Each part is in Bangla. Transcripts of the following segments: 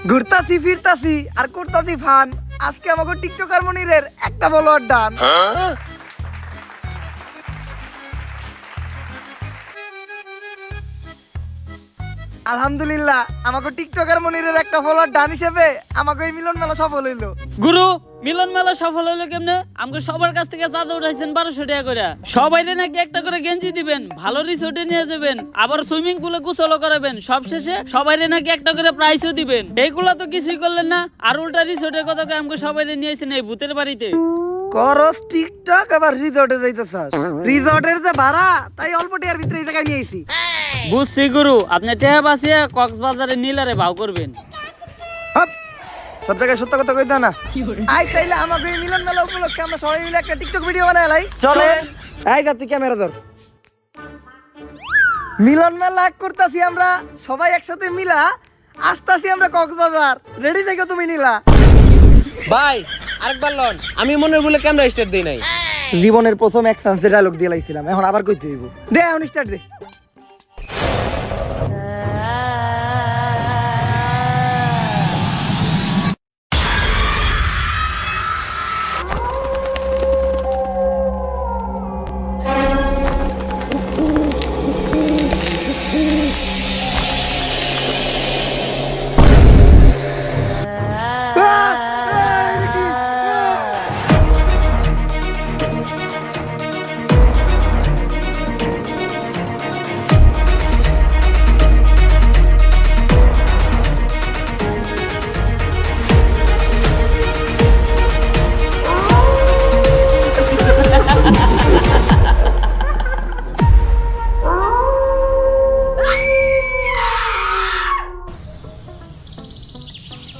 ঘুরতাছি ফিরতাছি আর করতাছি ফান। আজকে আমাকে টিকটকার মনিরের একটা ফলোয়ার ডান। আলহামদুলিল্লাহ আমাকে টিকটকার মনিরের একটা ফলোয়ার ডান হিসেবে আমাকে এই মিলন মেলা সফল হইলো। গুরু মিলন মেলা সফল হইলো কেমনে? আমাকে সবার কাছ থেকে চাঁদা উঠাইছেন 1200 টাকা করে। সবাইরে নাকি একটা করে গেঞ্জি দিবেন, ভালো রিসোর্টে নিয়ে যাবেন, আবার সুইমিং পুলে গোসলও করাবেন, সবশেষে সবাইরে নাকি একটা করে প্রাইজও দিবেন। এইগুলা তো কিছুই করলেন না, আর উল্টা রিসোর্টের কথা আমাকে সবাইরে নিয়েছেন এই ভূতের বাড়িতে। করস টিকটক আবার রিসোর্টে যাইতেছাস? রিসোর্টের যে ভাড়া তাই অল্প টাকার ভিতরে এই জায়গায় নিয়ে আইছি। বুঝছি গুরু, আপনি টাকা বাঁচিয়ে কক্সবাজারে নীলারে ভাও করবেন। সব জায়গায় সত্য কথা কইতা না। আই তাইলে আমাকে এই মিলন মেলা উপলক্ষে আমরা সবাই মিলে একটা টিকটক ভিডিও বানাইলাই। চলেন। এই যা তুই ক্যামেরা ধর। মিলন মেলা করতাছি আমরা সবাই একসাথে মিলা, আসতাছি আমরা কক্সবাজার। রেডি থেকো তুমি নীলা। ভাই আরেকবার লন, আমি মনের বলে ক্যামেরা স্টার্ট দেই নাই। জীবনের প্রথম এক চান্সে ডায়লগ দিয়ে লাইছিলাম, এখন আবার কইতে হইব। দে এখন স্টার্ট দে।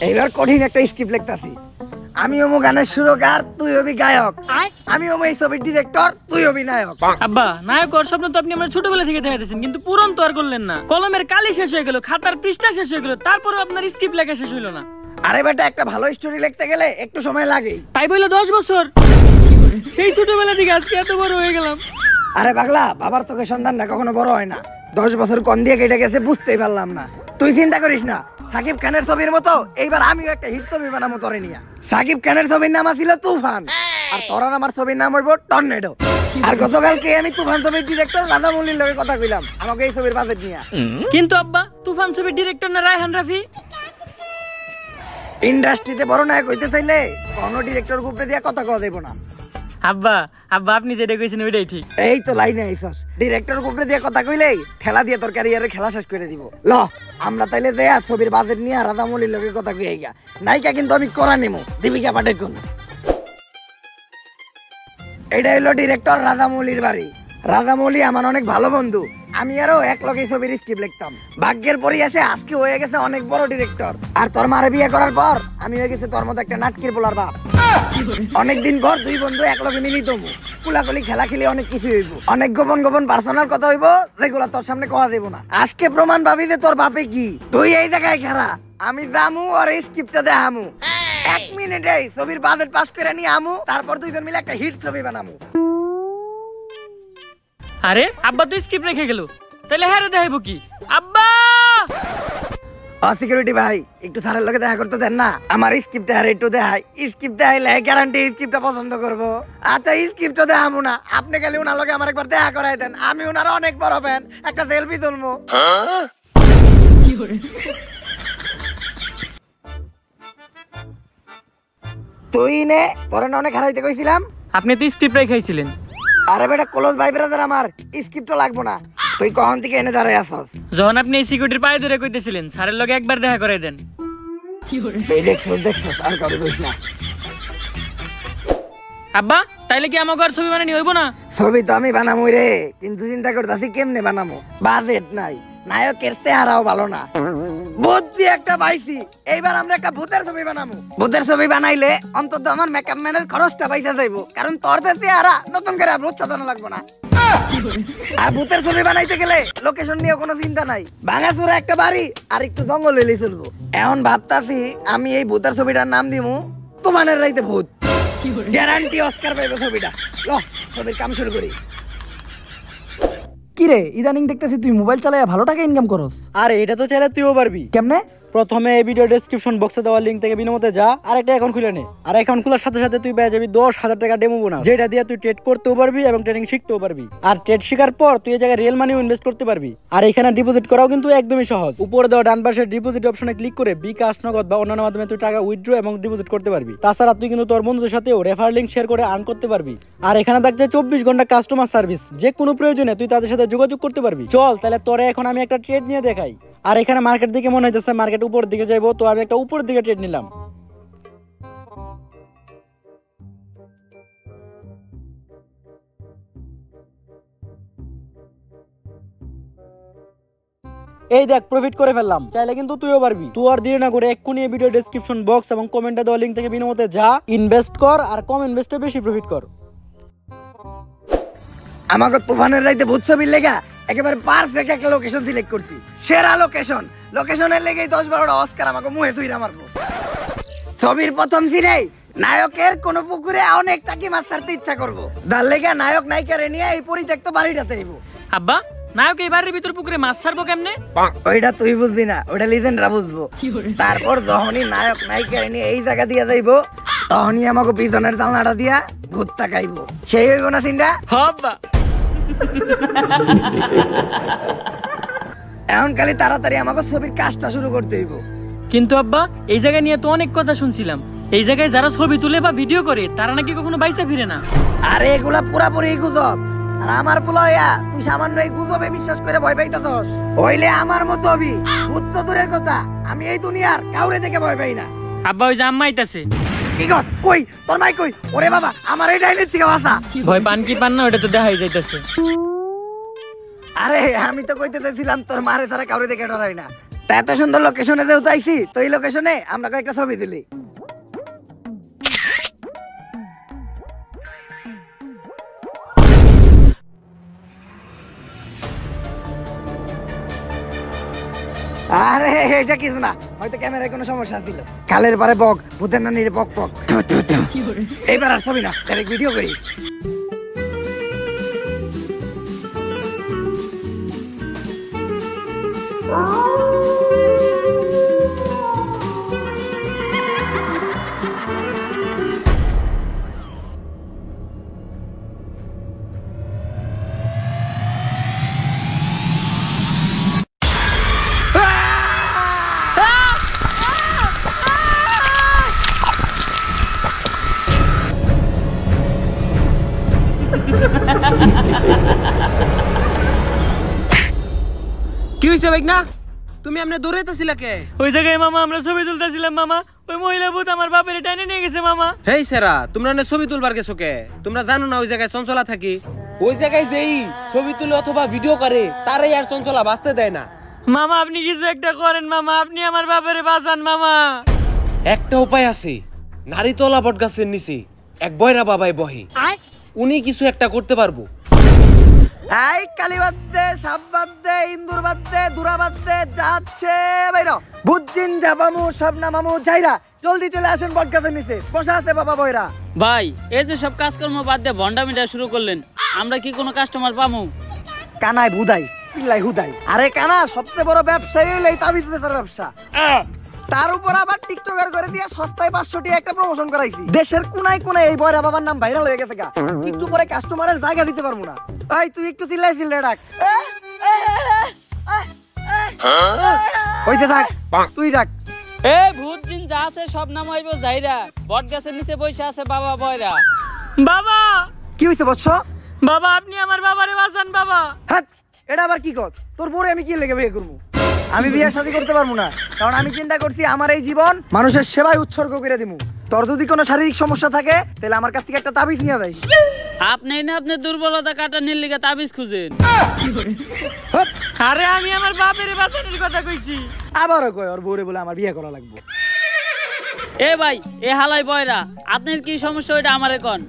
এইবার কঠিন একটা স্ক্রিপ্ট লিখতাছি। আমি ওমো গানের সুরকার, তুই হবি গায়ক। আমি ওমো এই ছবির ডিরেক্টর, তুই হবি নায়ক। আব্বা নায়ক ওর স্বপ্ন তো আপনি আমরা ছোটবেলা থেকে দেখাইতেছেন, কিন্তু পূরণ তো আর করলেন না। কলমের কালি শেষ হয়ে গেল, খাতার পৃষ্ঠা শেষ হয়ে গেল, তারপরেও আপনার স্ক্রিপ্ট লেখা শেষ হইলো না। আরে বেটা, একটা ভালো স্টোরি লিখতে গেলে একটু সময় লাগে। তাই বলে 10 বছর, সেই ছোটবেলা থেকে আজকে এত বড় হয়ে গেলাম। আরে পাগলা, বাবার চোখে সন্তানটা কখনো বড় হয় না। 10 বছর কোন দিয়ে কেটে গেছে বুঝতেই পারলাম না। তুই চিন্তা করিস না, সাকিব খানের ছবির মতো এইবার আমিও একটা হিট ছবি বানাবো তোরে নিয়া। সাকিব খানের ছবির নাম ছিল তুফান, আর তোর আমার ছবির নাম হইব টর্নেডো। আর গতকালকে আমি তুফান ছবির ডিরেক্টর রাধামৌলির লগে কথা কইলাম আমাকে এই ছবির বাজেট নিয়া। কিন্তু আব্বা তুফান ছবির ডিরেক্টর না রায়হান রাফি? ইন্ডাস্ট্রিতে বড় নায়ক হইতে চাইলে কোনো ডিরেক্টর গ্রুপে দিয়া কথা কওয়া যাইব না। আব্বা আব্বা আপনি যেটা কইছেন ওইটাই ঠিক। এই তো লাইনে আইছস, ডিরেক্টর গ্রুপে দিয়া কথা কইলেই ঠেলা দিয়ে তোর ক্যারিয়ারে খেলা শেষ করে দিব। ল আমরা তাইলে দেয়া ছবির বাজেট নিয়ে রাধামৌলির লগে কথা কই আইগা। নায়িকা কিন্তু আমি করা নিমু, দীপিকা পাডুকোন। এটা হলো ডিরেক্টর রাধামৌলির বাড়ি। রাধামৌলি আমার অনেক ভালো বন্ধু, আমি আরো এক লগে ছবির স্ক্রিপ্ট লিখতাম। ভাগ্যের পরিহাসে আজকে হয়ে গেছে অনেক বড় ডিরেক্টর। আর তোর মারে বিয়ে করার পর আমি হয়ে গেছে তোর মতো একটা নাটকির পোলার বাপ। অনেকদিন পর দুই বন্ধু এক লগে মিলিত হবো, কুলাকুলি খেলা খেলে অনেক কিছু হইব, অনেক গোপন গোপন পার্সোনাল কথা হইব যেগুলো তোর সামনে কওয়া দেব না। আজকে প্রমাণ পাবি যে তোর বাপে কি। তুই এই জায়গায় খারা, আমি জামু আর এই স্ক্রিপ্টটা দেখামু। 1 মিনিটে ছবির বাজেট পাস করে নিয়ে আমু, তারপর দুইজন মিলে একটা হিট ছবি বানামু। আরে আব্বা তো স্ক্রিপ্ট রেখে গেল, তাহলে হ্যাঁ রে দেখাইবো কি? আব্বা সিকিউরিটি ভাই, একটু স্যারের লগে দেখা করতে দেন না, আমার স্ক্রিপ্টটা আর একটু দেখাই। স্ক্রিপ্ট দেখাইলে গ্যারান্টি স্ক্রিপ্টটা পছন্দ করবো। আচ্ছা স্ক্রিপ্টটা দেখামু না, আপনি গেলে ওনার লগে আমার একবার দেখা করাই দেন, আমি ওনার অনেক বড় ফ্যান, একটা সেলফি তুলবো। তুই নে, তোরে না অনেক হারাইতে কইছিলাম। আপনি তো স্ক্রিপ্ট রেখাইছিলেন। আরে বেটা ক্লোজ ভাই ব্রাদার, আমার স্ক্রিপ্টও লাগবো না। তুই কখন থেকে এনে দাঁড়াই আসস? যখন আপনি এই সিকিউরিটির পায়ে ধরে কইতেছিলেন স্যারের লগে একবার দেখা করাই দেন। এই দেখছস আর কারো কইস না। আব্বা তাইলে কি আমাকে আর ছবি বানানি হইব না? ছবি তো আমি বানামু রে, কিন্তু চিন্তা করতেছি কেমনে বানামো। বাজেট নাই, নায়কের চেহারাও ভালো না। বুদ্ধি একটা পাইছি, এইবার আমরা একটা ভূতের ছবি বানামু। ভূতের ছবি বানাইলে অন্তত আমার মেকআপ ম্যানের খরচটা পয়সা যাইবো, কারণ তোর চেহারা নতুন করে ভূত সাজানো লাগবো না। আর ভূতের ছবি বানাইতে গেলে লোকেশন নিয়ে কোনো চিন্তা নাই, ভাঙাচোরা একটা বাড়ি আর একটু জঙ্গল হইলে চলবো। এখন ভাবতাছি আমি এই ভূতের ছবিটার নাম দিমু তুফানের রাইতে ভূত। গ্যারান্টি অস্কার পাইবে ছবিটা। ল ছবির কাম শুরু করি। কিরে ইদানিং দেখতেছি তুই মোবাইল চালায় ভালো টাকা ইনকাম করস। আরে এটা তো চাইলে তুইও পারবি। কেমনে? প্রথমে এই ভিডিও ডেসক্রিপশন বক্সে দেওয়া লিংক থেকে বিনামূল্যে যা আর একটা অ্যাকাউন্ট খুলে নে। আর অ্যাকাউন্ট খোলার সাথে সাথে তুই পেয়ে যাবি 10,000 টাকা ডেমো বোনাস, যেটা দিয়ে তুই ট্রেড করতেও পারবি এবং ট্রেডিং শিখতেও পারবি। আর ট্রেড শেখার পর তুই এই জায়গায় রিয়েল মানিও ইনভেস্ট করতে পারবি। আর এখানে ডিপোজিট করাও কিন্তু একদমই সহজ। উপরে দেওয়া ডান পাশের ডিপোজিট অপশনে ক্লিক করে বিকাশ, নগদ বা অন্যান্য মাধ্যমে তুই টাকা উইথড্র এবং ডিপোজিট করতে পারবি। তাছাড়া তুই কিন্তু তোর বন্ধুদের সাথেও রেফার লিংক শেয়ার করে আর্ন করতে পারবি। আর এখানে থাকছে 24 ঘন্টা কাস্টমার সার্ভিস, যে কোনো প্রয়োজনে তুই তাদের সাথে যোগাযোগ করতে পারবি। চল তাহলে তোরে এখন আমি একটা ট্রেড নিয়ে দেখাই। আর এখানে মার্কেট দিকে মনে হইতেছে মার্কেট উপর দিকে যাইবো, তো আমি একটা উপর দিকে ট্রেড নিলাম। এই দেখ প্রফিট করে ফেললাম। চাইলে কিন্তু তুইও পারবি। তুই আর দেরি না করে এক্ষুনি এই ভিডিও ডেসক্রিপশন বক্স এবং কমেন্টে দেওয়া লিংক থেকে বিনামূল্যে যা, ইনভেস্ট কর আর কম ইনভেস্টে বেশি প্রফিট কর। আমাকে তুফানের রাইতে ভূত ছবির লেগা একেবারে পারফেক্ট একটা লোকেশন সিলেক্ট করছি, সেরা লোকেশন। লোকেশনের লেগেই 10-12টা অস্কার আমাকে মুহে তুইরা মারবো। ছবির প্রথম সিনেই নায়কের কোন পুকুরে অনেক টাকি মাছ ছাড়তে ইচ্ছা করবো, তার লেগা নায়ক নায়িকারে নিয়ে এই পরিত্যক্ত বাড়িটাতে আইবো। আব্বা, নায়ক এই বাড়ির ভিতর পুকুরে মাছ ছাড়বো কেমনে? ওইটা তুই বুঝবি না, ওইটা লিজেন্ডরা বুঝবো। তারপর যখনই নায়ক নায়িকারে নিয়ে এই জায়গা দিয়ে যাইবো, তখনই আমাকে পিছনের জানলাটা দিয়া ভূত তাকাইবো। সেই হইব না সিনটা? হব্বা। এখন খালি তাড়াতাড়ি আমাকে ছবির কাজটা শুরু করতে হইব। কিন্তু আব্বা, এই জায়গা নিয়ে তো অনেক কথা শুনছিলাম। এই জায়গায় যারা ছবি তুলে বা ভিডিও করে তারা নাকি কখনো বাইসা ফিরে না। আরে এগুলা পুরাপুরি গুজব। আর আমার পোলায়া তুই সামান্য এই গুজবে বিশ্বাস করে ভয় পাইতাছস? হইলে আমার মতো হবি। ভূত তো দূরের কথা, আমি এই দুনিয়ার কাউরে দেখে ভয় পাই না। আব্বা, ওই যে আম্মা আইতাছে। কি গস কই তোর মাই কই? ওরে বাবা, আমার এই ডাইনের থেকে বাঁচা। ভয় পান কি পান না ওটা তো দেখাই যাইতাছে। আরে আমি তো কইতে চাইছিলাম তোর মারে ছাড়া কাউরে দেখে ডরাই না। তা এত সুন্দর লোকেশনে যেও চাইছি, তো এই লোকেশনে আমরা কয়েকটা ছবি তুলি। আরে এটা কিছু না, হয়তো ক্যামেরায় কোনো সমস্যা দিল। কালের পরে বক, ভূতের নানির বক বক। এইবার আর ছবি না, ডাইরেক্ট ভিডিও করি। কি হইছে ভাই না? তুমি আমনে দৌড়াইতেছিলা কে? ওই জায়গায় মামা আমরা ছবি তুলতেছিলাম মামা, ওই মহিলা ভূত আমার বাপের টাইনে নিয়ে গেছে মামা। হেই সেরা, তোমরা না ছবি তুলবার গেছো কে? তোমরা জানো না ওই জায়গায় চঞ্চলা থাকি? ওই জায়গায় যেই ছবি তুলে অথবা ভিডিও করে তারাই আর চঞ্চলা বাঁচতে দেয় না। মামা আপনি কিছু একটা করেন মামা, আপনি আমার বাপের বাঁচান মামা। একটা উপায় আছে, নারীতলা বট গাছের নিচে এক বয়রা বাবাই বহে, উনি কিছু একটা করতে পারবো। এই কালী বাদ দে, সাপ বাদ দে, ইন্দুর বাদ দে, দুরা বাদ দে, যাচ্ছে বাইরা বুঝছিন যাবামু সব নামামু যাইরা জলদি চলে আসেন বটগাছের নিচে বসা আছে বাবা বয়রা। ভাই, এই যে সব কাজকর্ম বাদ দিয়ে ভন্ডামিটা শুরু করলেন, আমরা কি কোনো কাস্টমার পামু? কানায় বুদাই পিল্লাই হুদাই। আরে কানা সবচেয়ে বড় ব্যবসায়ী হইলে এই তাবিজ বেচার ব্যবসা। তার উপর আবার টিকটকার করে দিয়ে সস্তায় 500 টাকা একটা প্রমোশন করাইছি। দেশের কোনায় কোনায় এই বয়রা বাবার নাম ভাইরাল হয়ে গেছে গা। একটু করে কাস্টমারের জায়গা দিতে পারবো না। এই তুই একটু চিল্লাই ডাক। ওইতে থাক, তুই ডাক। এ ভূত জিন যা আছে সব নাম হইব যাইরা, বট গাছের নিচে বসে আছে বাবা বয়রা। বাবা কি হইছে বৎস? বাবা আপনি আমার বাবারে বাঁচান বাবা। হ্যাঁ, এটা আবার কি কর? তোর বউরে আমি কি লেগে বিয়ে করবো? আমি বিয়ে শাদী করতে পারবো না, কারণ আমি চিন্তা করছি আমার এই জীবন মানুষের সেবায় উৎসর্গ করে দিমু। তোর যদি কোনো শারীরিক সমস্যা থাকে তাহলে আমার কাছ থেকে একটা তাবিজ নিয়ে যাই। আপনি না আপনার দুর্বলতা কাটানোর লিগে তাবিজ খুঁজেন। আরে আমি আমার বাপের বাঁচানোর কথা কইছি। আবারও কয় ওর বউরে বলে আমার বিয়ে করা লাগবে। এ ভাই, এ হালাই বয়রা, আপনার কি সমস্যা ওইটা আমারে কোন।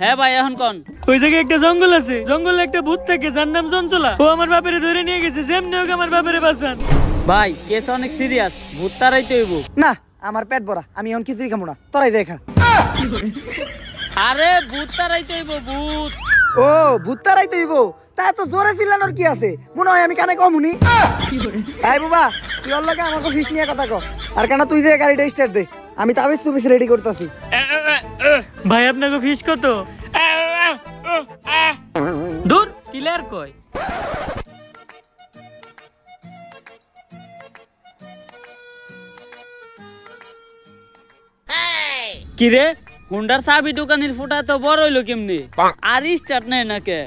হ্যাঁ ভাই, এখন কোন। ওই জায়গায় একটা জঙ্গল আছে, জঙ্গলে একটা ভূত থাকে যার নাম চঞ্চলা, ও আমার বাপেরে ধরে নিয়ে গেছে। যেমনি হোক আমার বাপেরে বাঁচান। ভাই কেস অনেক সিরিয়াস, ভূত তারাইতে হইব। না, আমার পেট ভরা, আমি এখন কিছুই খাবো না, তোরাই দেখা। আরে ভূত তারাইতে হইব, ভূত। ও ভূত তারাইতে হইব, তা এত জোরে চিল্লানোর কি আছে? মনে হয় আমি কানে কমুনি। এই বাবা, তুই ওর লগে আমাকে ফিস নিয়ে কথা কও। আর কেন তুই যে গাড়িটা স্টার্ট দে, আমি তাবিজ তুবিজ রেডি করতেছি। ভাই আপনাকে ফিস কত? দূর ক্লিয়ার কই। কিরে হুন্ডার চাবি দোকানের ফুটা তো বড় হইলো কেমনি? আর স্টার্ট নাই নাকে?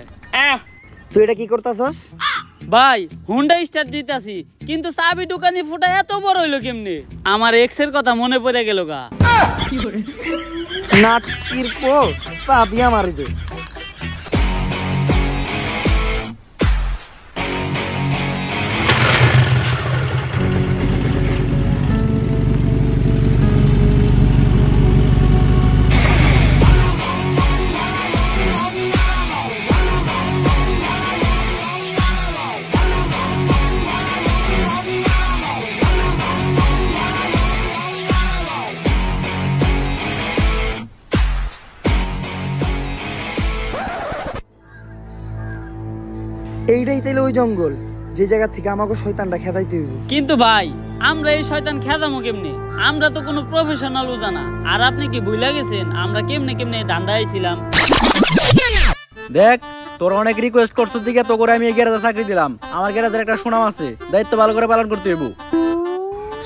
তুই এটা কি করতেছস? ভাই হুন্ডা স্টার্ট দিতাছি, কিন্তু চাবি দোকানের ফুটা এত বড় হইলো কেমনি? আমার এক্স এর কথা মনে পড়ে গেল গা। নাটকির পো চাবিয়া মারি দে। এইটাই তাইলে ওই জঙ্গল যে জায়গা থেকে আমাকে শয়তানটা খেদাইতে হইব। কিন্তু ভাই আমরা এই শয়তান খেদামো কেমনে? আমরা তো কোনো প্রফেশনাল জানা। আর আপনি কি ভুলে গেছেন আমরা কেমনে কেমনে ধান্দা আইছিলাম? দেখ তোর অনেক রিকোয়েস্ট করছিস দিকে তো করে আমি এই গ্যারেজে চাকরি দিলাম। আমার গ্যারেজের একটা সুনাম আছে, দায়িত্ব ভালো করে পালন করতে হইব।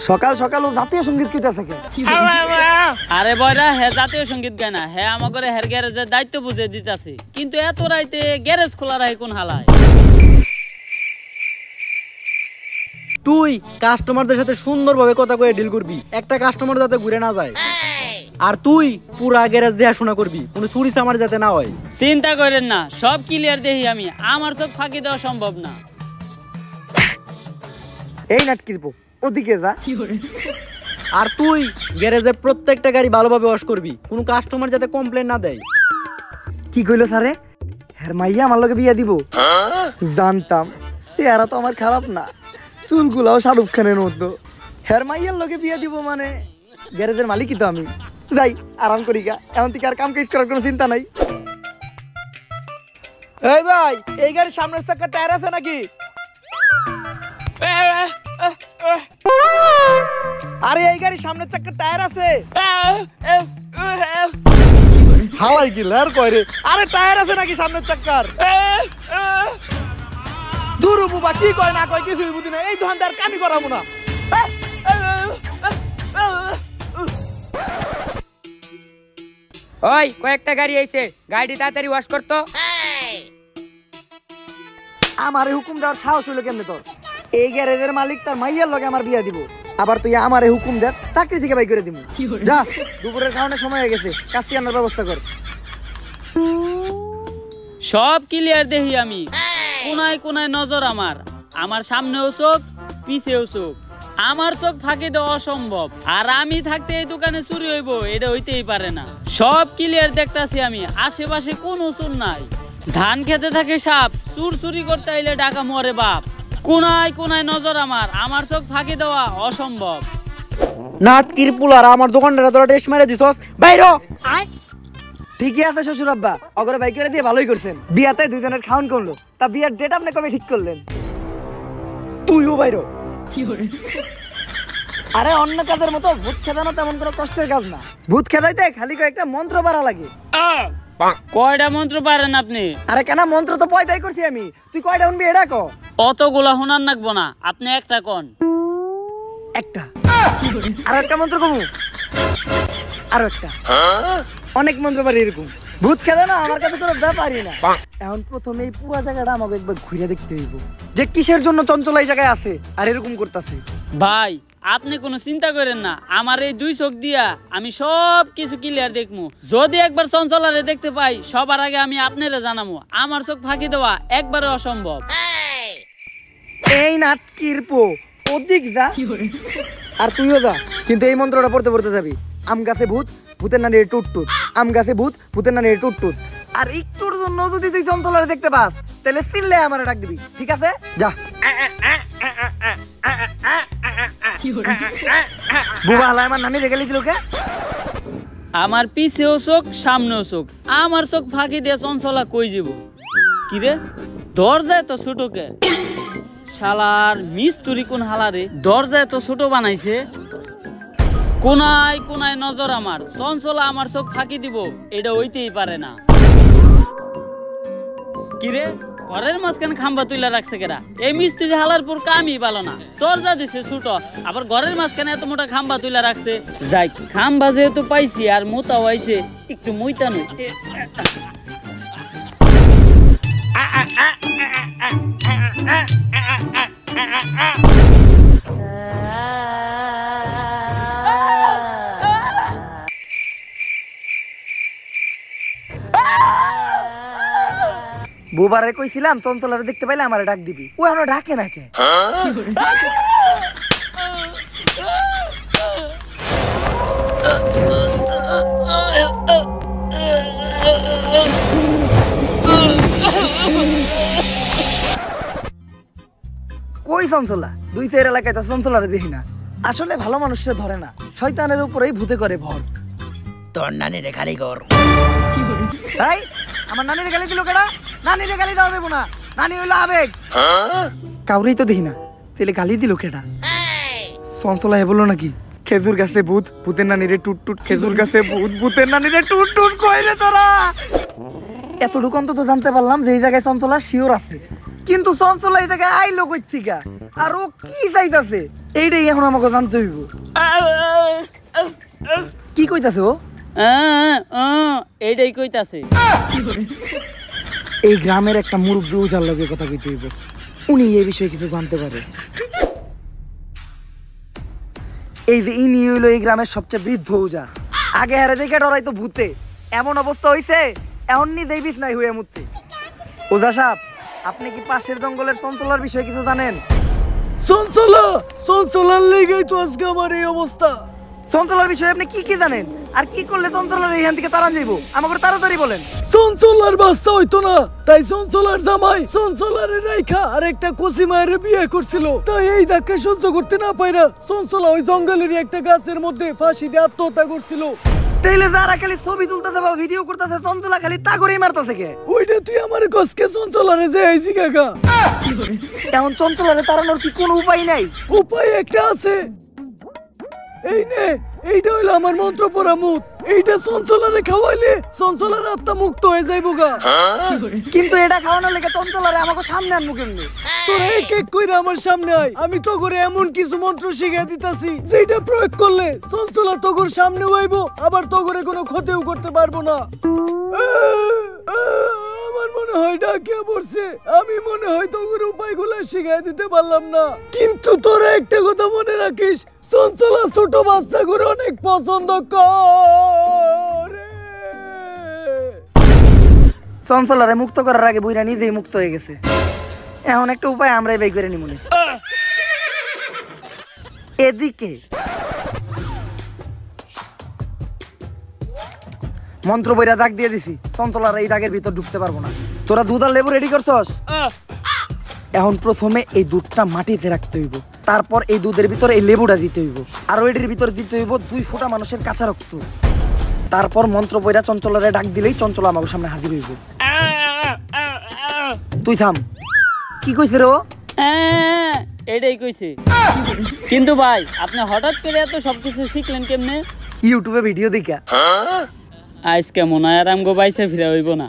সকাল সকাল ও জাতীয় সঙ্গীত কিতা থাকে। আরে বয়রা হে জাতীয় সঙ্গীত গায় না, হে আমাকে হের গ্যারেজের দায়িত্ব বুঝে দিতাছে। কিন্তু এত রাইতে গ্যারেজ খোলা রাখে কোন হালায়? তুই কাস্টমারদের সাথে সুন্দরভাবে কথা কয়ে ডিল করবি, একটা কাস্টমার যাতে ঘুরে না যায়। আর তুই পুরা গ্যারেজ দেখাশোনা করবি, কোনো চুরি চামারি যাতে না হয়। চিন্তা করেন না, সব ক্লিয়ার দেখি আমি। আমার চোখ ফাঁকি দেওয়া সম্ভব না। এই নাটকির পো ওদিকে যা। আর তুই গ্যারেজের প্রত্যেকটা গাড়ি ভালোভাবে ওয়াশ করবি, কোনো কাস্টমার যাতে কমপ্লেন না দেয়। কি কইলো স্যারে? হের মাইয়া আমার লগে বিয়া দিব? জানতাম, চেহারা তো আমার খারাপ না, চুলগুলাও শাহরুখ খানের মতো। হের মাইয়ার লগে বিয়া দিব মানে গ্যারেজের মালিকই তো আমি। যাই আরাম করি গা, এখন থেকে আর কাম কাজ করার কোনো চিন্তা নাই। এই ভাই, এই গাড়ির সামনের চাকার টায়ার আছে নাকি? আরে এই গাড়ির সামনের চাকার টায়ার আছে? হালাই কি লার কয় রে? আরে টায়ার আছে নাকি সামনের চাকার? দূর বাবা, কি কয় না কয় কিছুই বুঝি না। এই দোকানদার কামি করাবো না। ওই কয়েকটা গাড়ি আইছে, গাড়ি তাড়াতাড়ি ওয়াশ করতো। আমারে হুকুম দেওয়ার সাহস হইলো কেমনে তোর? এই গ্যারেজের মালিক তার মাইয়ার লগে আমার বিয়া দিব, আবার তুই আমারে হুকুম দে চাকরি থেকে বাই করে দিব? যা, দুপুরের খাওয়ানোর সময় হয়ে গেছে, কাজটি আনার ব্যবস্থা কর। সব ক্লিয়ার দেখি আমি। কোনায় কোনায় নজর আমার। আমার সামনেও চোখ, পিছেও চোখ। আমার চোখ ফাঁকি দেওয়া অসম্ভব। আর আমি থাকতে এই দোকানে চুরি হইব এটা হইতেই পারে না। সব ক্লিয়ার দেখতাছি আমি। আশেপাশে কোনো চুর নাই। ধান খেতে থাকে সাপ, চুর চুরি করতে আইলে ডাকা মরে বাপ। কোনায় কোনায় নজর আমার। আমার চোখ ফাঁকি দেওয়া অসম্ভব। নাটকির পুলার আমার দোকানটা তোরা টেস্ট মেরে দিছস, বাইরো। ঠিকই আছে শ্বশুর আব্বা, অগরে বাই করে দিয়ে ভালোই করছেন। বিয়াতে দুজনের খাওন করলো, তা বিয়ার ডেট আপনি কবে ঠিক করলেন? তুইও বাইরো। আরে অন্য কাজের মতো ভূত খেদানো তেমন কোনো কষ্টের কাজ না। ভূত খেদাইতে খালি কয়েকটা মন্ত্র পারা লাগে। কয়টা মন্ত্র পারেন আপনি? আরে কেন, মন্ত্র তো পয়দাই করছি আমি। তুই কয়টা শুনবি এটা ক। অতগুলা শোনার নাকবো না, আপনি একটা কোন। একটা। আর একটা মন্ত্র কমু। আর একটা। অনেক মন্ত্র পারি এরকম। ভূত খেদানো আমার কাছে কোনো ব্যাপারই না। এখন প্রথমে এই পুরো জায়গাটা আমাকে একবার ঘুরে দেখতে হইব যে কিসের জন্য চঞ্চল এই জায়গায় আছে আর এরকম করতেছে। ভাই আপনি কোনো চিন্তা করেন না, আমার এই দুই চোখ দিয়া আমি সব কিছু ক্লিয়ার দেখবো। যদি একবার চঞ্চলারে দেখতে পাই সবার আগে আমি আপনারে জানাবো। আমার চোখ ফাঁকি দেওয়া একবারে অসম্ভব। এই নাটকির পো ওদিক যা, আর তুইও যা, কিন্তু এই মন্ত্রটা পড়তে পড়তে যাবি। আম গাছে ভূত, ভূতের নানি টুট টুট। আম গাছে ভূত, ভূতের নানি টুট টুট। আর একটুর জন্য যদি তুই চঞ্চলারে দেখতে পাস তাহলে চিল্লে আমারে ডাক দিবি, ঠিক আছে? যা। বুবা হালা আমার নানি রেখে লিছিল কে? আমার পিছেও চোখ, সামনেও চোখ। আমার চোখ ফাঁকি দিয়ে চঞ্চলা কই যাব? কি রে, দরজা এত ছোট কে? শালার মিস্তুরি কোন হালারে দরজা এত ছোট বানাইছে? কোনায় কোনায় নজর আমার, চঞ্চলা আমার চোখ ফাঁকি দিব, এটা হইতেই পারে না। কিরে ঘরের মাঝখানে খাম্বা তুইলা রাখছে কেরা? এই মিস্ত্রি হালার পর কামই ভালো না, দরজা দিছে ছোট, আবার ঘরের মাঝখানে এত মোটা খাম্বা তুইলা রাখছে। যাই খাম্বা যেহেতু পাইছি আর মোতাও আইছে, একটু মুইতা নই। বুবারে কইছিলাম চঞ্চলারে দেখতে পাইলে আমারে ডাক দিবি, ও এখনো ডাকে না কে? কই চঞ্চলা? 2-4 এলাকায় তো চঞ্চলারে দেখি না। আসলে ভালো মানুষরা ধরে না, শয়তানের উপরেই ভূতে করে ভর। তোর নানিরে খালি কর। এই আমার নানিরে গালি দিল কেডা? নানিরে গালি দাও দেব না, নানি হইলো আবেগ। কাউরেই তো দেখি না, তাহলে গালি দিল কেডা? চঞ্চলা বললো নাকি খেজুর গাছে ভূত, ভূতের নানিরে টুট টুট, খেজুর গাছে ভূত, ভূতের নানিরে টুট টুট। কই রে তোরা? এতটুকু অন্তত জানতে পারলাম যে এই জায়গায় চঞ্চলা শিওর আছে, কিন্তু চঞ্চলা এই জায়গায় আইলো কই থিকা আর ও কি চাইতাছে এইটাই এখন আমাকে জানতে হইব। কি কইতাছে ও? এইটাই কইতাছে। এই গ্রামের একটা মুরব্বী ওজার লগে কথা কইতে হইব, উনি এই বিষয়ে কিছু জানতে পারে। এই যে ইনি হইলো এই গ্রামের সবচেয়ে বৃদ্ধ ওজা। আগে হারে দেখে ডরাইতো ভূতে, এমন অবস্থা হইছে এখন নিজেই বিছনায় হয়ে মুততে। ওজা সাহেব, আপনি কি পাশের জঙ্গলের চঞ্চলার বিষয়ে কিছু জানেন? চঞ্চলার লেগেই তো আজকে আমার এই অবস্থা। চঞ্চলার বিষয়ে আপনি কি কি জানেন, আর কি করলে চঞ্চলার এইখান থেকে তাড়ান যাইব? আমাকে তাড়াতাড়ি বলেন। চঞ্চলার বাচ্চা হইতো না, তাই চঞ্চলার জামাই চঞ্চলারে রাইখা আর একটা কচি মায়ের বিয়ে করছিল। তাই এই ধাক্কা সহ্য করতে না পাইরা চঞ্চলা ওই জঙ্গলের একটা গাছের মধ্যে ফাঁসি দিয়ে আত্মহত্যা করছিল। তাইলে যারা খালি ছবি তুলতেছে বা ভিডিও করতেছে, চঞ্চলা খালি তা করেই মারতেছে কে? ওইটা তুই আমার কসকে চঞ্চলারে যে আইছি কাকা। এখন চঞ্চলারে তাড়ানোর কি কোনো উপায় নাই? উপায় একটা আছে, এই নে, এইটা হইলো আমার মন্ত্র পড়া মুখ। এইটা চঞ্চলারে খাওয়াইলে চঞ্চলার আত্মা মুক্ত হয়ে যাইব গা। কিন্তু এটা খাওয়ানোর লেগে চঞ্চলারে আমাকে সামনে আনবো কেমনি? তোরা এক এক কইরা আমার সামনে আয়, আমি তো করে এমন কিছু মন্ত্র শিখিয়ে দিতাছি যেটা প্রয়োগ করলে চঞ্চলা তোর সামনে হইব, আবার তো করে কোনো ক্ষতিও করতে পারবো না। আমার মনে হয় ডাকিয়া পড়ছে, আমি মনে হয় তোর উপায়গুলো শিখিয়ে দিতে পারলাম না। কিন্তু তোরা একটা কথা মনে রাখিস, চঞ্চলা ছোট বাচ্চা করে অনেক পছন্দ করে। চঞ্চলারে মুক্ত করার আগে বুইরা নিজেই মুক্ত হয়ে গেছে, এখন একটা উপায় আমরাই বের করে নিমুনে। এদিকে মন্ত্র বইরা দাগ দিয়ে দিছি, চঞ্চলার এই দাগের ভিতর ঢুকতে পারবো না। তোরা দুধ আর লেবু রেডি করছস? এখন প্রথমে এই দুধটা মাটিতে রাখতে হইব, তারপর এই দুধের ভিতরে এই লেবুটা দিতে হইব, আর ওইটির ভিতরে দিতে হইব 2 ফোঁটা মানুষের কাঁচা রক্ত। তারপর মন্ত্র বইরা চঞ্চলারে ডাক দিলেই চঞ্চলা আমার সামনে হাজির হইব। তুই থাম। কি কইছে রে ও? এটাই কইছে। কিন্তু ভাই আপনি হঠাৎ করে এত সবকিছু শিখলেন কেমনে? ইউটিউবে ভিডিও দেখা। আজকে মনে হয় আর আমগো বাইসে ফিরে হইব না।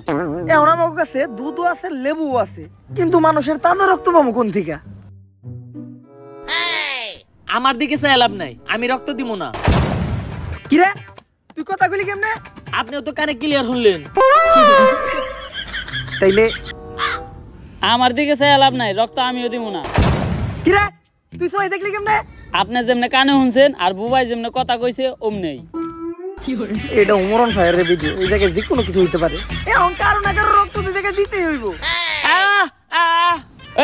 এখন আমার কাছে দুধও আছে, লেবুও আছে, কিন্তু মানুষের তাজা রক্ত পাবো কোন থেকে? আমার দিকে চাই লাভ নাই, আমি রক্ত দিব না। কিরে তুই কথা কইলি কেমনে? আপনিও তো কানে ক্লিয়ার শুনলেন। তাইলে আমার দিকে চাই লাভ নাই, রক্ত আমিও দিব না। কিরে তুই সবাই দেখলি কেমনে? আপনি যেমনে কানে শুনছেন আর বুবাই যেমনে কথা কইছে অমনেই। এটা উমরন ফায়ারের ভিডিও, এই জায়গায় যে কোনো কিছু হইতে পারে। এখন কারো না কারো রক্ত তুই দেখে দিতেই হইব।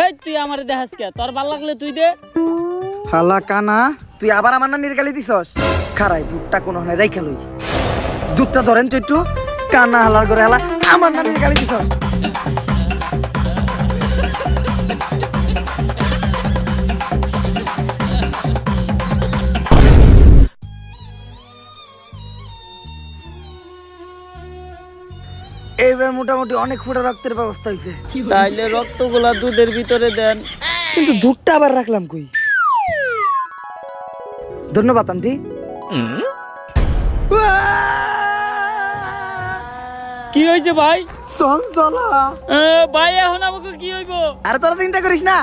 এই তুই আমারে দেখাস কে? তোর ভাল লাগলে তুই দে। হালা কানা, তুই আবার আমার নানির গালি দিছস? খারাই দুধটা কোনো হয় রাইখা লই। দুধটা ধরেন তো একটু। কানা হালার করে হালা আমার নানির গালি দিছস। এবার মোটামুটি অনেক ফুটা রক্তের ব্যবস্থা হয়েছে, তাইলে রক্তগুলা দুধের ভিতরে দেন। কিন্তু দুধটা আবার রাখলাম কই? ধন্যবাদ আন্টি। কি হয়েছে ভাই? চঞ্চলা। ভাই এখন আমাকে কি হইব? আরে তোরা চিন্তা করিস না,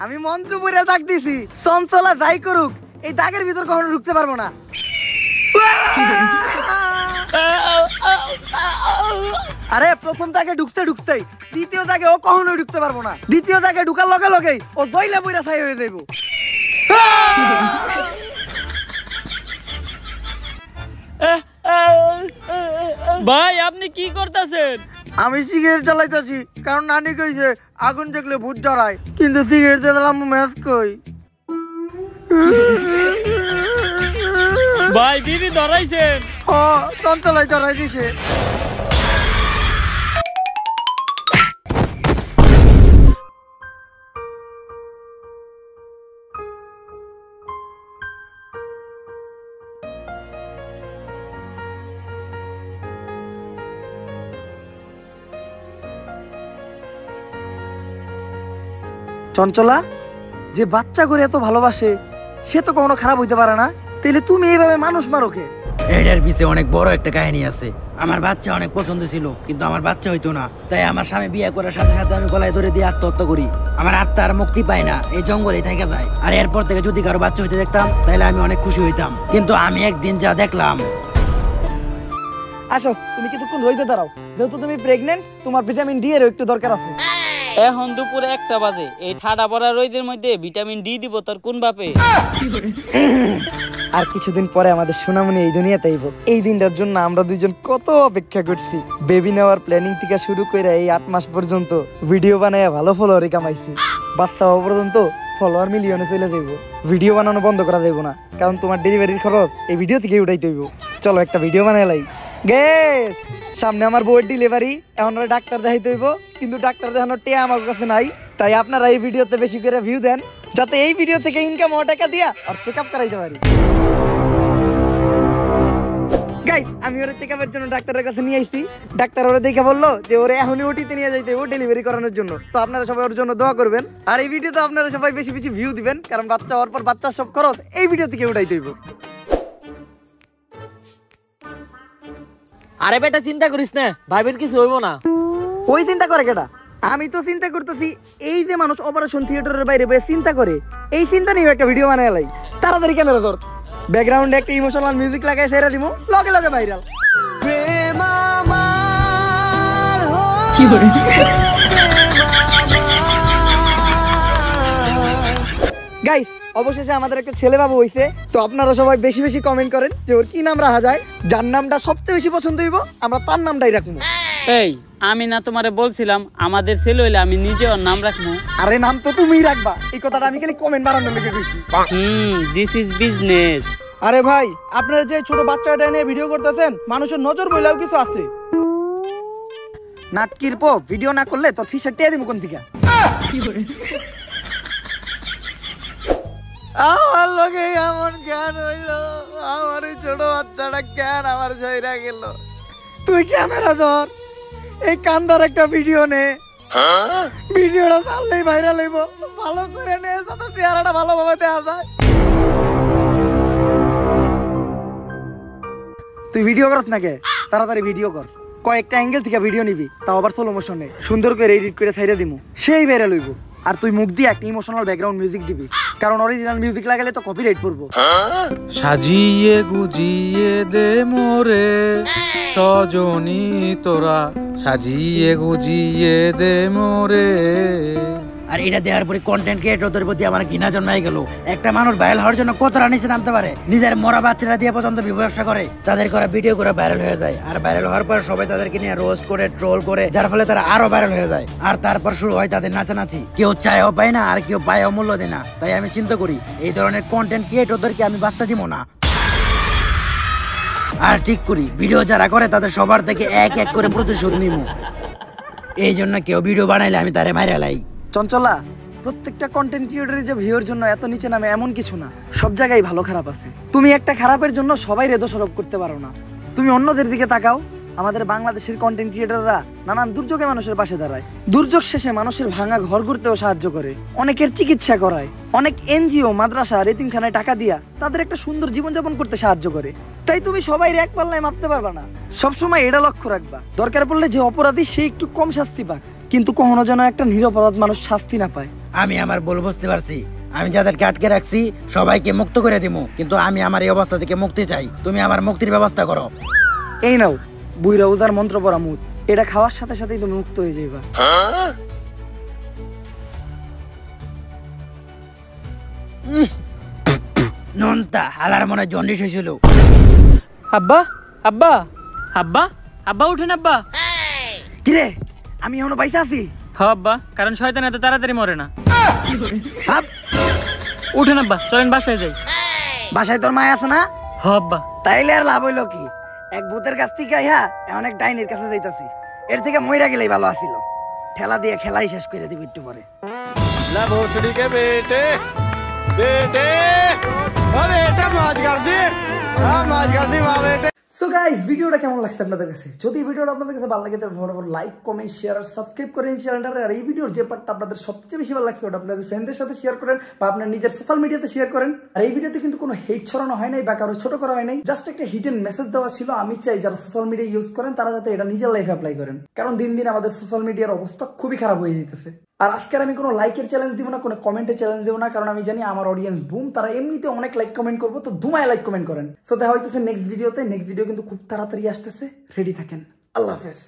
আমি মন্ত্র পড়ে ডাক দিছি। চঞ্চলা যাই করুক, এই দাগের ভিতর কখনো ঢুকতে পারবো না। আরে প্রথম দাগে ঢুকতেই, দ্বিতীয় দাগে ও কখনোই ঢুকতে পারবো না। দ্বিতীয় দাগে ঢুকার লগে লগেই ও দইলা বইরা ছাই হয়ে যাইব। ভাই আপনি কি করতেছেন? আমি সিগারেট চালাইতেছি, কারণ নানি কইছে আগুন দেখলে ভূত ডরায়, কিন্তু সিগারেট চালালাম ম্যাচ কই। ভাই বিড়ি ধরাইছেন? ও চঞ্চলাই চড়াই দিছে। চঞ্চলা, যে বাচ্চা করে এত ভালোবাসে সে তো কখনো খারাপ হইতে পারে না, তাইলে তুমি এইভাবে মানুষ মারো কে? এটার পিছে অনেক বড় একটা কাহিনী আছে। আমার বাচ্চা অনেক পছন্দ ছিল, কিন্তু আমার বাচ্চা হইতো না, তাই আমার স্বামী বিয়ে করার সাথে সাথে আমি গলায় ধরে দিয়ে আত্মহত্যা করি। আমার আত্মা আর মুক্তি পায় না, এই জঙ্গলেই থেকে যায়। আর এরপর থেকে যদি কারো বাচ্চা হইতে দেখতাম তাহলে আমি অনেক খুশি হইতাম, কিন্তু আমি একদিন যা দেখলাম। আসো, তুমি কিছুক্ষণ রইতে দাঁড়াও, যেহেতু তুমি প্রেগনেন্ট, তোমার ভিটামিন ডি এর একটু দরকার আছে। এখন দুপুরে 1টা বাজে, এই ঠাডা পড়া রোদের মধ্যে ভিটামিন ডি দিব তোর কোন বাপে? আর কিছুদিন পরে আমাদের সোনামণি এই দুনিয়াতে আইব। এই দিনটার জন্য আমরা দুইজন কত অপেক্ষা করছি। বেবি নেওয়ার প্ল্যানিং থেকে শুরু করে এই 8 মাস পর্যন্ত ভিডিও বানায় ভালো ফলোয়ারই কামাইছি। বাচ্চা হওয়া পর্যন্ত ফলোয়ার মিলিয়নে চলে যাইব। ভিডিও বানানো বন্ধ করা যাইব না, কারণ তোমার ডেলিভারির খরচ এই ভিডিও থেকে উঠাইতে হইব। চলো একটা ভিডিও বানাইলাই। গেস, সামনে আমার বউয়ের ডেলিভারি, এখন ডাক্তার দেখাইতে হইব, কিন্তু ডাক্তার দেখানোর টিয়া আমার কাছে নাই। তাই আপনারা এই ভিডিওতে বেশি করে ভিউ দেন, যাতে এই ভিডিও থেকে ইনকাম হওয়া টাকা দিয়া আর চেক আপ করাইতে পারি। গাইস, আমি ওরে চেক আপের জন্য ডাক্তারের কাছে নিয়ে আইছি। ডাক্তার ওরে দেখে বললো যে ওরে এখনই ওটিতে নিয়ে যাইতে হবে ডেলিভারি করানোর জন্য। তো আপনারা সবাই ওর জন্য দোয়া করবেন, আর এই ভিডিওতে আপনারা সবাই বেশি বেশি ভিউ দিবেন, কারণ বাচ্চা হওয়ার পর বাচ্চার সব খরচ এই ভিডিও থেকে উঠাইতে হইব। আরে বেটা চিন্তা করিস না, ভাইবের কিছু হইব না। ওই চিন্তা করে কেটা? আমি তো চিন্তা করতেছি, এই যে মানুষ অপারেশন থিয়েটারের বাইরে বসে চিন্তা করে, এই চিন্তা নিয়ে একটা ভিডিও বানায় লাই। তাড়াতাড়ি ক্যামেরা ধর, ব্যাকগ্রাউন্ডে একটা ইমোশনাল মিউজিক লাগাই ছেড়ে দিমু, লগে লগে ভাইরাল। গাইস, অবশেষে আমাদের একটা ছেলে বাবু হইছে। তো আপনারা সবাই বেশি বেশি কমেন্ট করেন যে ওর কি নাম রাখা যায়। যার নামটা সবচেয়ে বেশি পছন্দ হইব আমরা তার নামটাই রাখবো। এই আমি না তোমারে বলছিলাম আমাদের ছেলে হইলে আমি নিজে ওর নাম রাখবো? আরে নাম তো তুমিই রাখবা, এই কথাটা আমি খালি কমেন্ট বানানোর লেগে কইছি। This is business. আরে ভাই, আপনারা যে ছোট বাচ্চাটা নিয়ে ভিডিও করতেছেন, মানুষের নজর বইলেও কিছু আছে। নাটকির পো ভিডিও না করলে তোর ফিসের টিয়া দিব কোন থেকে? আমার লগে এমন জ্ঞান হইল, আমার এই ছোট বাচ্চাটা জ্ঞান আমার জয়রা গেল। তুই ক্যামেরা ধর, এই কান্দার একটা ভিডিও নে, ভিডিওটা চাললেই ভাইরাল হইব। ভালো করে নে, যাতে চেহারাটা ভালোভাবে দেখা যায়। তুই ভিডিও করছ না কে? তাড়াতাড়ি ভিডিও কর, কয়েকটা অ্যাঙ্গেল থেকে ভিডিও নিবি, তাও আবার স্লো মোশনে, সুন্দর করে এডিট করে ছাইড়া দিমু, সেই ভাইরাল হইব। আর তুই মুখ দিয়ে একটা ইমোশনাল ব্যাকগ্রাউন্ড মিউজিক দিবি, কারণ অরিজিনাল মিউজিক লাগালে তো কপিরাইট পড়বো। সাজিয়ে গুজিয়ে দে মোরে সজনী তোরা, সাজিয়ে গুজিয়ে দে মোরে। আর এটা দেওয়ার পরে কন্টেন্ট ক্রিয়েটরদের প্রতি আমার ঘৃণা জন্মাই গেল। একটা মানুষ ভাইরাল হওয়ার জন্য কতটা নিচে নামতে পারে, নিজের মরা বাচ্চারা দিয়ে পর্যন্ত ব্যবসা করে, তাদের করা ভিডিও করে ভাইরাল হয়ে যায়। আর ভাইরাল হওয়ার পর সবাই তাদেরকে নিয়ে রোস্ট করে ট্রোল করে, যার ফলে তারা আরো ভাইরাল হয়ে যায়। আর তারপর শুরু হয় তাদের নাচানাচি, কেউ চায়ও পায় না আর কেউ পায়ও মূল্য দেয় না। তাই আমি চিন্তা করি এই ধরনের কন্টেন্ট ক্রিয়েটরদেরকে আমি বাঁচতে দিব না। আর ঠিক করি ভিডিও যারা করে তাদের সবার থেকে এক এক করে প্রতিশোধ নিব। এই জন্য কেউ ভিডিও বানাইলে আমি তারে মাইরা লাই। চঞ্চলা, প্রত্যেকটা কন্টেন্ট ক্রিয়েটরের যে ভিউর জন্য এত নিচে নামে এমন কিছু না, সব জায়গায় ভালো খারাপ আছে। তুমি একটা খারাপের জন্য সবাই দোষারোপ করতে পারো না। তুমি অন্যদের দিকে তাকাও, আমাদের বাংলাদেশের কন্টেন্ট ক্রিয়েটররা নানান দুর্যোগে মানুষের পাশে দাঁড়ায়। দুর্যোগ শেষে মানুষের ভাঙা ঘর করতেও সাহায্য করে, অনেকের চিকিৎসা করায়, অনেক এনজিও, মাদ্রাসা, এতিমখানায় টাকা দিয়া তাদের একটা সুন্দর জীবনযাপন করতে সাহায্য করে। তাই তুমি সবাই এক পাল্লায় মাপতে পারবা না। সবসময় এটা লক্ষ্য রাখবা, দরকার পড়লে যে অপরাধী সে একটু কম শাস্তি পাক, কিন্তু কখনো যেন একটা নিরপরাধ মানুষ শাস্তি না পায়। আমি আমার ভুল বুঝতে পারছি, আমি যাদেরকে আটকে রাখছি সবাইকে মুক্ত করে দিব, কিন্তু আমি আমার এই অবস্থা থেকে মুক্তি চাই। তুমি আমার মুক্তির ব্যবস্থা করো। এই নাও বুইরা উজার মন্ত্র পড়া মুত, এটা খাওয়ার সাথে সাথেই তুমি মুক্ত হয়ে যাইবা। নন্তা হালার মনে জন্ডিস হয়েছিল। আব্বা আব্বা আব্বা আব্বা উঠেন আব্বা। কিরে আমি এখনো বাইসা আছি? হ্যাঁ আব্বা, কারণ শয়তান এত তাড়াতাড়ি মরে না। ভাব, উঠেন আব্বা, চলেন বাসায় যাই। বাসায় তোর মায় আছে না? হ্যাঁ আব্বা। তাইলে আর লাভ হইলো কি? এক ভূতের কাছ থেকে অনেক ডাইনির কাছে যাইতাছি, এর থেকে মইরা গেলেই ভালো আছিল। ঠেলা দিয়ে খেলাই শেষ করে দিব একটু পরে। সো গাইস, ভিডিওটা কেমন লাগছে আপনাদের কাছে? যদি ভিডিওটা আপনাদের কাছে ভালো লাগে তাহলে ফটাফট লাইক, কমেন্ট, শেয়ার আর সাবস্ক্রাইব করেন চ্যানেলটা। আর এই ভিডিওর যে পার্টটা আপনাদের সবচেয়ে বেশি ভালো লাগছে ওটা আপনাদের ফ্রেন্ডদের সাথে শেয়ার করেন বা আপনার নিজের সোশ্যাল মিডিয়াতে শেয়ার করেন। আর এই ভিডিওতে কিন্তু কোনো হেট ছড়ানো হয় নাই বা কারো ছোট করা হয় নাই, জাস্ট একটা হিডেন মেসেজ দেওয়া ছিল। আমি চাই যারা সোশ্যাল মিডিয়া ইউজ করেন তারা যাতে এটা নিজের লাইফে অ্যাপ্লাই করেন, কারণ দিন দিন আমাদের সোশ্যাল মিডিয়ার অবস্থা খুবই খারাপ হয়ে যেতেছে। আর আজকের আমি কোনো লাইকের চ্যালেঞ্জ দিব না, কোনো কমেন্টের চ্যালেঞ্জ দিব না, কারণ আমি জানি আমার অডিয়েন্স বুম, তারা এমনিতে অনেক লাইক কমেন্ট করবো, তো ধুমায় লাইক কমেন্ট করেন। সো দেখা হইতেছে নেক্সট ভিডিওতে। নেক্সট ভিডিও কিন্তু খুব তাড়াতাড়ি আসতেছে, রেডি থাকেন। আল্লাহ হাফেজ।